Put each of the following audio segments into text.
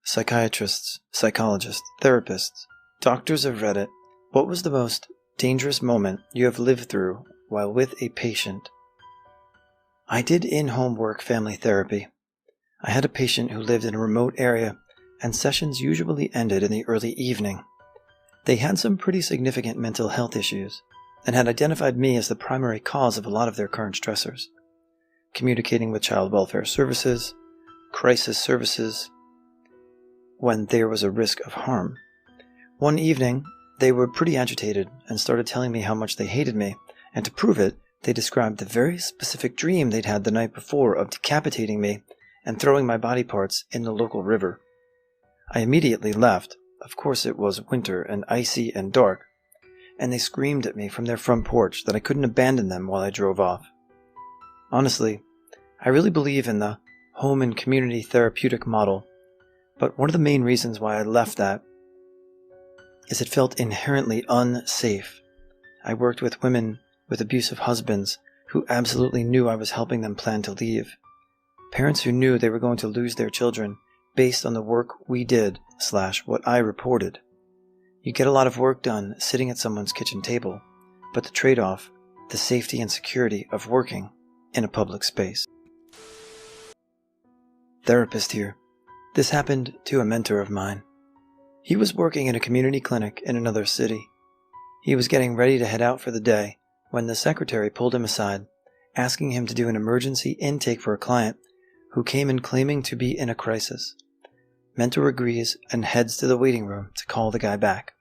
psychiatrists, psychologists, therapists, doctors of Reddit, what was the most dangerous moment you have lived through while with a patient? I did in-home work family therapy. I had a patient who lived in a remote area, and sessions usually ended in the early evening. They had some pretty significant mental health issues, and had identified me as the primary cause of a lot of their current stressors. Communicating with child welfare services, crisis services, when there was a risk of harm. One evening, they were pretty agitated and started telling me how much they hated me, and to prove it, they described the very specific dream they'd had the night before of decapitating me and throwing my body parts in the local river. I immediately left. Of course it was winter and icy and dark, and they screamed at me from their front porch that I couldn't abandon them while I drove off. Honestly, I really believe in the home and community therapeutic model, but one of the main reasons why I left that is it felt inherently unsafe. I worked with women with abusive husbands who absolutely knew I was helping them plan to leave. Parents who knew they were going to lose their children based on the work we did / what I reported. You get a lot of work done sitting at someone's kitchen table, but the trade-off, the safety and security of working in a public space. Therapist here. This happened to a mentor of mine. He was working in a community clinic in another city. He was getting ready to head out for the day when the secretary pulled him aside, asking him to do an emergency intake for a client who came in claiming to be in a crisis. Mentor agrees and heads to the waiting room to call the guy back.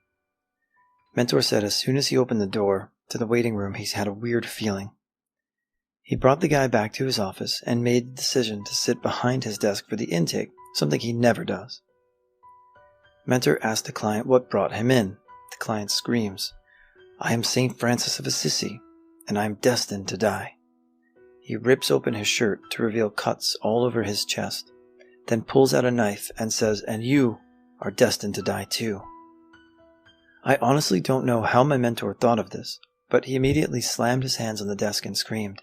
Mentor said as soon as he opened the door to the waiting room, he's had a weird feeling. He brought the guy back to his office and made the decision to sit behind his desk for the intake, something he never does. Mentor asked the client what brought him in. The client screams, "I am St. Francis of Assisi, and I am destined to die." He rips open his shirt to reveal cuts all over his chest, then pulls out a knife and says, "And you are destined to die too." I honestly don't know how my mentor thought of this, but he immediately slammed his hands on the desk and screamed,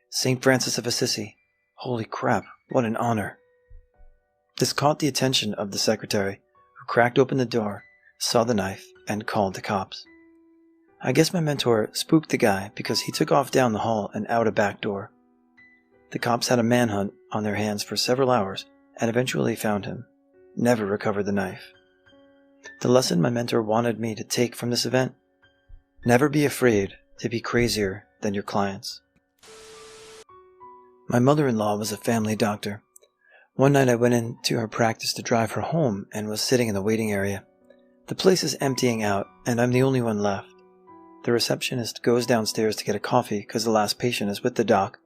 "St. Francis of Assisi, holy crap, what an honor." This caught the attention of the secretary, who cracked open the door, saw the knife, and called the cops. I guess my mentor spooked the guy because he took off down the hall and out a back door. The cops had a manhunt on their hands for several hours and eventually found him, never recovered the knife. The lesson my mentor wanted me to take from this event: never be afraid to be crazier than your clients. My mother-in-law was a family doctor. One night I went into her practice to drive her home and was sitting in the waiting area. The place is emptying out, and I'm the only one left. The receptionist goes downstairs to get a coffee because the last patient is with the doc,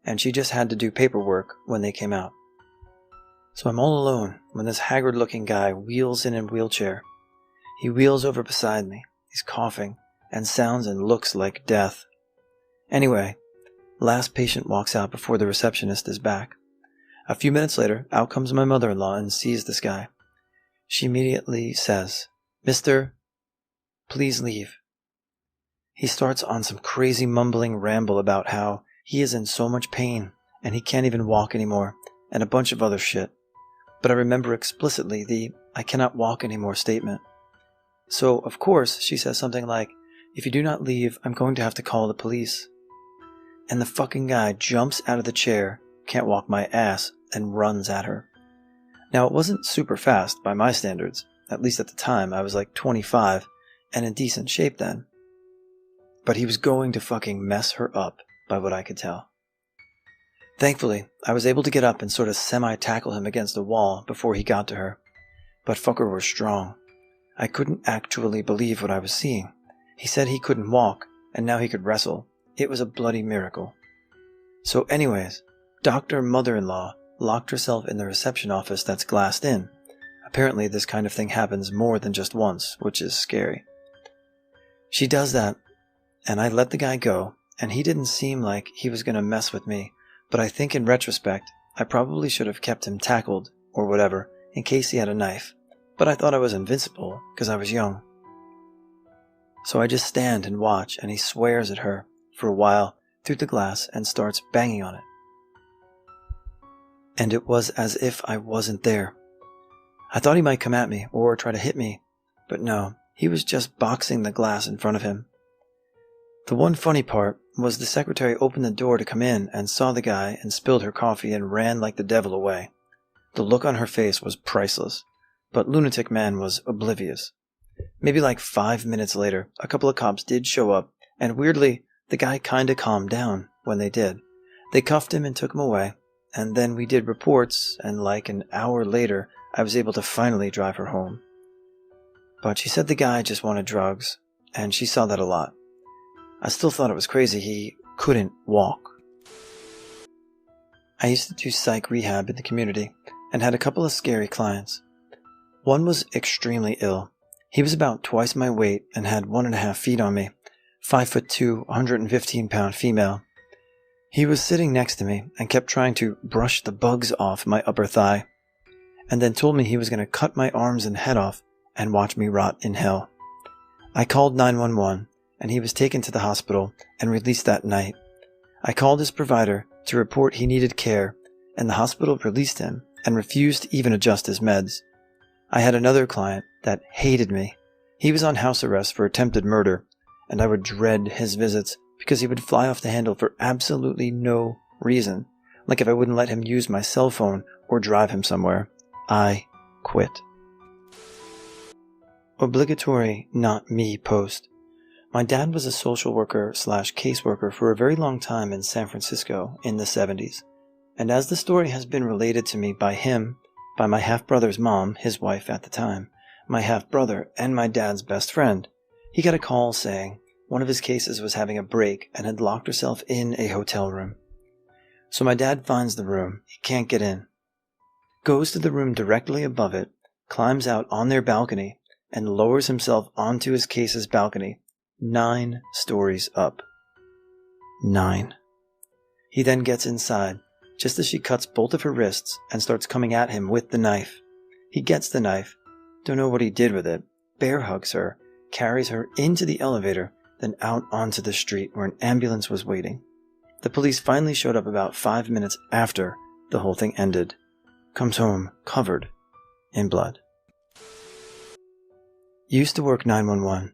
and she just had to do paperwork when they came out. So I'm all alone when this haggard-looking guy wheels in a wheelchair. He wheels over beside me. He's coughing and sounds and looks like death. Anyway, last patient walks out before the receptionist is back. A few minutes later, out comes my mother-in-law and sees this guy. She immediately says, "Mister, please leave." He starts on some crazy mumbling ramble about how he is in so much pain and he can't even walk anymore, and a bunch of other shit. But I remember explicitly the "I cannot walk anymore" statement. So, of course, she says something like, "If you do not leave, I'm going to have to call the police." And the fucking guy jumps out of the chair, can't walk my ass, and runs at her. Now, it wasn't super fast by my standards. At least at the time, I was like 25 and in decent shape then. But he was going to fucking mess her up, by what I could tell. Thankfully, I was able to get up and sort of semi-tackle him against a wall before he got to her. But fucker was strong. I couldn't actually believe what I was seeing. He said he couldn't walk, and now he could wrestle. It was a bloody miracle. So anyways, Dr. Mother-in-law locked herself in the reception office that's glassed in. Apparently this kind of thing happens more than just once, which is scary. She does that, and I let the guy go, and he didn't seem like he was going to mess with me, but I think in retrospect, I probably should have kept him tackled, or whatever, in case he had a knife, but I thought I was invincible, because I was young. So I just stand and watch, and he swears at her, for a while, through the glass, and starts banging on it. And it was as if I wasn't there. I thought he might come at me or try to hit me, but no, he was just boxing the glass in front of him. The one funny part was the secretary opened the door to come in and saw the guy and spilled her coffee and ran like the devil away. The look on her face was priceless, but Lunatic Man was oblivious. Maybe like 5 minutes later, a couple of cops did show up, and weirdly, the guy kinda calmed down when they did. They cuffed him and took him away, and then we did reports, and like an hour later, I was able to finally drive her home. But she said the guy just wanted drugs, and she saw that a lot. I still thought it was crazy he couldn't walk. I used to do psych rehab in the community, and had a couple of scary clients. One was extremely ill. He was about twice my weight and had 1.5 feet on me, 5'2", 115-pound female. He was sitting next to me and kept trying to brush the bugs off my upper thigh, and then told me he was going to cut my arms and head off and watch me rot in hell. I called 911, and he was taken to the hospital and released that night. I called his provider to report he needed care, and the hospital released him and refused to even adjust his meds. I had another client that hated me. He was on house arrest for attempted murder, and I would dread his visits because he would fly off the handle for absolutely no reason, like if I wouldn't let him use my cell phone or drive him somewhere. I quit. Obligatory not me post. My dad was a social worker / caseworker for a very long time in San Francisco in the 70s, and as the story has been related to me by him, by my half-brother's mom, his wife at the time, my half-brother, and my dad's best friend, he got a call saying one of his cases was having a break and had locked herself in a hotel room. So my dad finds the room. He can't get in. Goes to the room directly above it, climbs out on their balcony, and lowers himself onto his case's balcony, 9 stories up. 9. He then gets inside, just as she cuts both of her wrists and starts coming at him with the knife. He gets the knife, don't know what he did with it, bear hugs her, carries her into the elevator, then out onto the street where an ambulance was waiting. The police finally showed up about 5 minutes after the whole thing ended. Comes home covered in blood. Used to work 911.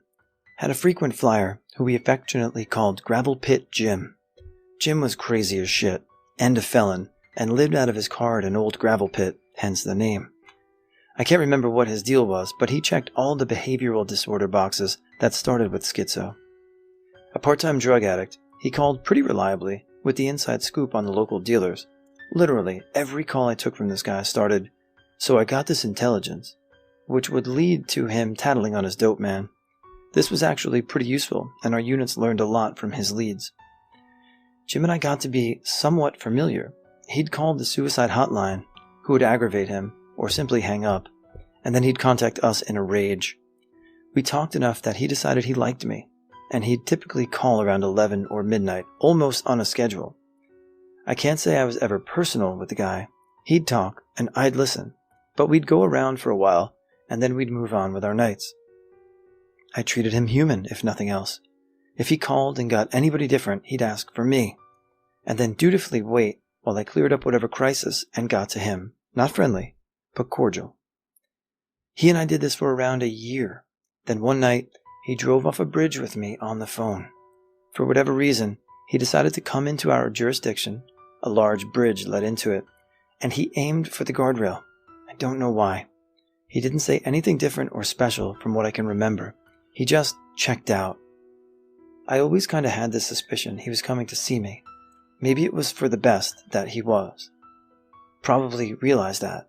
Had a frequent flyer who we affectionately called Gravel Pit Jim. Jim was crazy as shit, and a felon, and lived out of his car at an old gravel pit, hence the name. I can't remember what his deal was, but he checked all the behavioral disorder boxes that started with schizo. A part-time drug addict, he called pretty reliably with the inside scoop on the local dealers. Literally, every call I took from this guy started, "So I got this intelligence," which would lead to him tattling on his dope man. This was actually pretty useful, and our units learned a lot from his leads. Jim and I got to be somewhat familiar. He'd called the suicide hotline, who would aggravate him, or simply hang up, and then he'd contact us in a rage. We talked enough that he decided he liked me, and he'd typically call around 11 or midnight, almost on a schedule. I can't say I was ever personal with the guy. He'd talk, and I'd listen, but we'd go around for a while, and then we'd move on with our nights. I treated him human, if nothing else. If he called and got anybody different, he'd ask for me, and then dutifully wait while I cleared up whatever crisis and got to him. Not friendly, but cordial. He and I did this for around a year. Then one night, he drove off a bridge with me on the phone. For whatever reason, he decided to come into our jurisdiction. A large bridge led into it, and he aimed for the guardrail. I don't know why. He didn't say anything different or special from what I can remember. He just checked out. I always kind of had this suspicion he was coming to see me. Maybe it was for the best that he was. Probably realized that.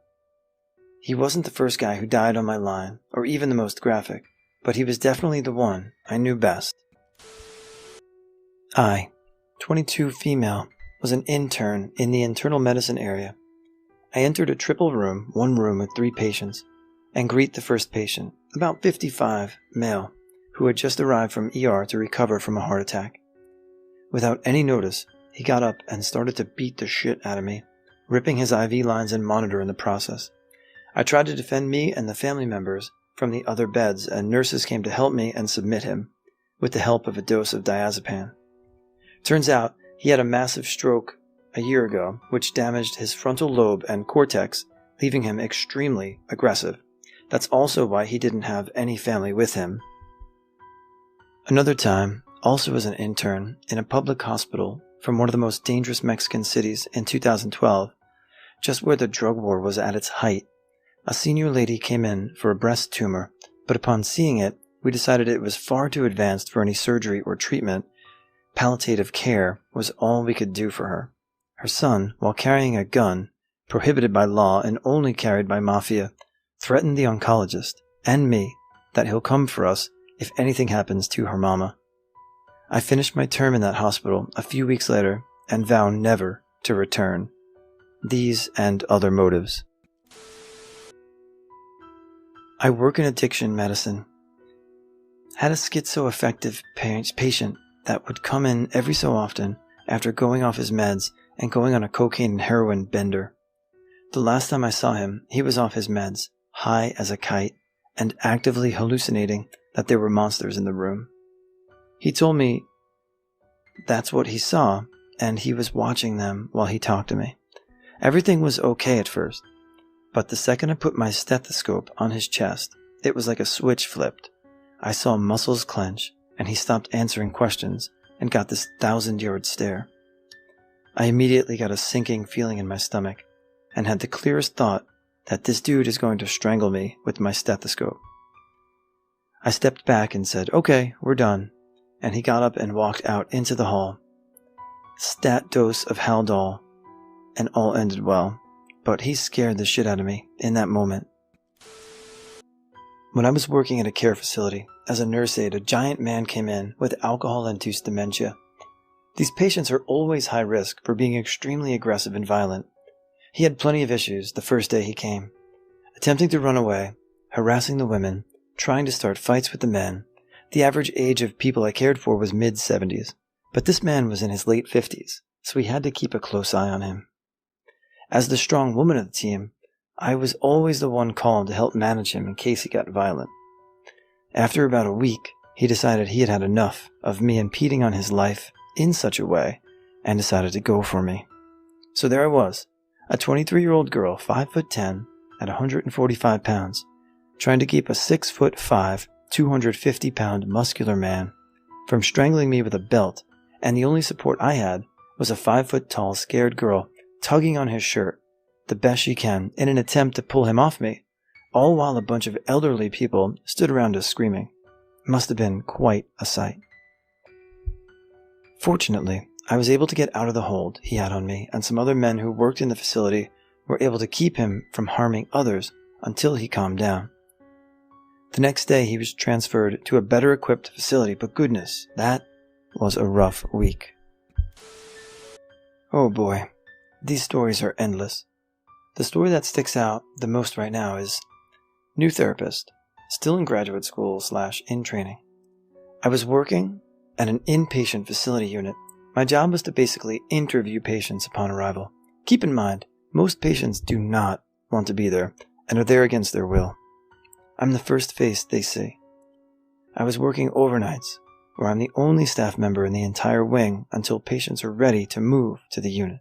He wasn't the first guy who died on my line, or even the most graphic, but he was definitely the one I knew best. I, 22 female, was an intern in the internal medicine area. I entered a triple room, one room with 3 patients, and greet the first patient, about 55, male, who had just arrived from ER to recover from a heart attack. Without any notice, he got up and started to beat the shit out of me, ripping his IV lines and monitor in the process. I tried to defend me and the family members from the other beds, and nurses came to help me and submit him, with the help of a dose of diazepam. Turns out he had a massive stroke a year ago, which damaged his frontal lobe and cortex leaving him extremely aggressive. That's also why he didn't have any family with him. Another time, also as an intern in a public hospital from one of the most dangerous Mexican cities in 2012, just where the drug war was at its height, a senior lady came in for a breast tumor, but upon seeing it, we decided it was far too advanced for any surgery or treatment. Palliative care was all we could do for her. Her son, while carrying a gun, prohibited by law and only carried by mafia, threatened the oncologist and me that he'll come for us if anything happens to her mama. I finished my term in that hospital a few weeks later and vow never to return. These and other motives. I work in addiction medicine. Had a schizoaffective patient that would come in every so often after going off his meds and going on a cocaine and heroin bender. The last time I saw him, he was off his meds, high as a kite, and actively hallucinating that there were monsters in the room. He told me that's what he saw, and he was watching them while he talked to me. Everything was okay at first, but the second I put my stethoscope on his chest, it was like a switch flipped. I saw muscles clench, and he stopped answering questions and got this 1,000-yard stare. I immediately got a sinking feeling in my stomach and had the clearest thought that this dude is going to strangle me with my stethoscope. I stepped back and said, "Okay, we're done," and he got up and walked out into the hall. Stat dose of Haldol, and all ended well, but he scared the shit out of me in that moment. When I was working at a care facility, as a nurse aide, a giant man came in with alcohol-induced dementia. These patients are always high risk for being extremely aggressive and violent. He had plenty of issues the first day he came. Attempting to run away, harassing the women, trying to start fights with the men. The average age of people I cared for was mid-70s, but this man was in his late 50s, so we had to keep a close eye on him. As the strong woman of the team, I was always the one called to help manage him in case he got violent. After about a week, he decided he had had enough of me impeding on his life in such a way and decided to go for me. So there I was, a 23-year-old girl, 5'10", at 145 pounds, trying to keep a 6'5", 250-pound muscular man from strangling me with a belt, and the only support I had was a 5-foot-tall scared girl tugging on his shirt the best she can in an attempt to pull him off me, all while a bunch of elderly people stood around us screaming. Must have been quite a sight. Fortunately, I was able to get out of the hold he had on me, and some other men who worked in the facility were able to keep him from harming others until he calmed down. The next day he was transferred to a better equipped facility, but goodness, that was a rough week. Oh boy, these stories are endless. The story that sticks out the most right now is new therapist, still in graduate school / in training. I was working at an inpatient facility unit. My job was to basically interview patients upon arrival. Keep in mind, most patients do not want to be there and are there against their will. I'm the first face they see. I was working overnights, where I'm the only staff member in the entire wing until patients are ready to move to the unit.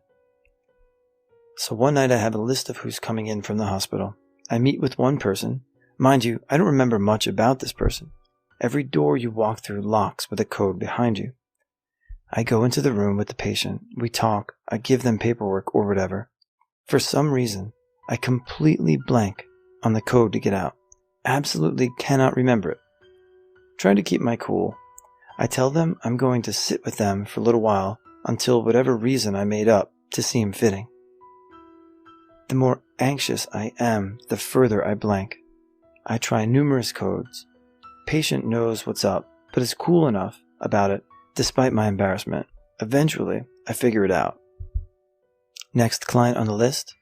So one night I have a list of who's coming in from the hospital. I meet with one person. Mind you, I don't remember much about this person. Every door you walk through locks with a code behind you. I go into the room with the patient. We talk. I give them paperwork or whatever. For some reason, I completely blank on the code to get out. Absolutely cannot remember it. Trying to keep my cool, I tell them I'm going to sit with them for a little while until whatever reason I made up to seem fitting. The more anxious I am, the further I blank. I try numerous codes. Patient knows what's up, but is cool enough about it despite my embarrassment. Eventually, I figure it out. Next client on the list,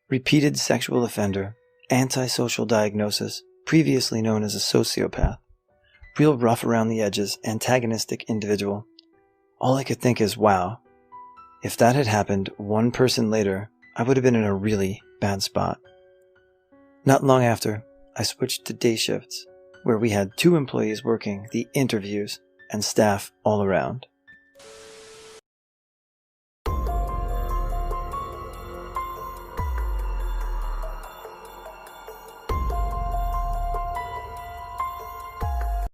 repeated sexual offender, antisocial diagnosis, previously known as a sociopath. Real rough around the edges, antagonistic individual. All I could think is, wow, if that had happened one person later, I would have been in a really bad spot. Not long after, I switched to day shifts, where we had 2 employees working the interviews and staff all around.